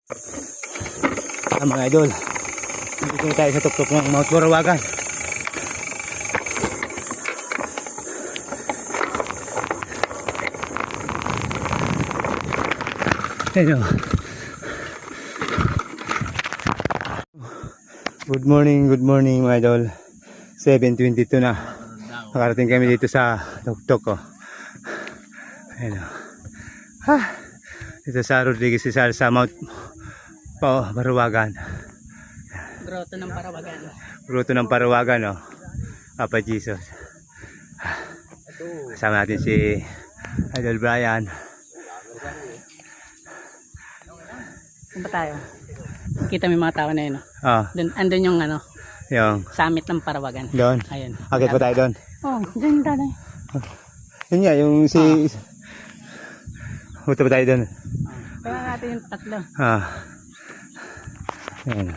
Mga idol, dito tayo sa tuktok ng Mount Barawagan. Hello. Good morning mga idol. 7:22 na. Nakarating kami dito sa tuktok ko. Hello. Dito sa Rodriguez Rizal sa Mount Barawagan. Grotto ng Parawagan. Grotto ng Parawagan, oh. Papa Jesus. Kasama natin si Idol Brian. Saan ba tayo? Kita mo yung mga tao na yun. Ah, Andun yung yung summit ng Parawagan. doon. Ayun. Akit pa tayo doon. Oh, dyan yung tatay. Yun nga, yung si... Punta pa tayo doon. Kaya natin yung tatlo. Ah. Ayan.